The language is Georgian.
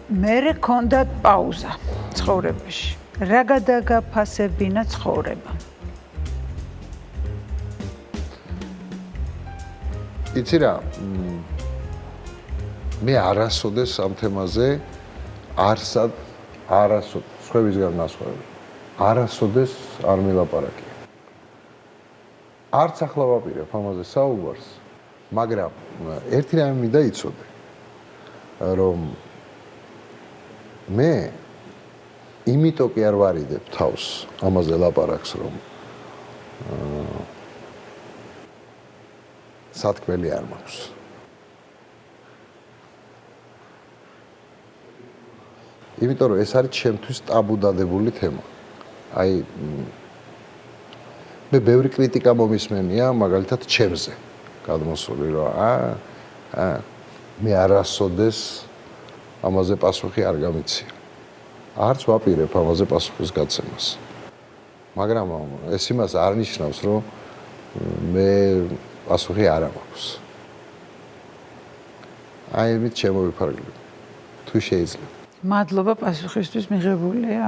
მერე ქონდათ პაუზა ცხოვრებაში. რა გადაგაფასებინა ცხოვრება? იცი რა, მე არასოდეს ამ თემაზე არასოდეს სხვებისგან ნასხვავებით. არასოდეს არ მილაპარაკია. არც ახლა ვაპირებ ამაზე საუბარს, მაგრამ ერთი რამე მინდა იცოდე, რომ მე იმიტომ კი არ ვარიდებ თავს ამაზე ლაპარაკს, რომ სათქმელი არ მაქვს. იმიტომ რომ ეს არის ჩემთვის ტაბუ დადებული თემა. აი მე ბევრი კრიტიკა მომისმენია მაგალითად ჩემზე გადმოსული რომ მე არასოდეს ამაზე პასუხი არ გამიცია. არც ვაპირებ ამაზე პასუხის გაცემას. მაგრამ ეს იმას არ ნიშნავს რომ მე პასუხი არ მაქვს. აი მით შემოვიფარგლებ. თუ შეიძლება. მადლობა პასუხისთვის მიღებულია.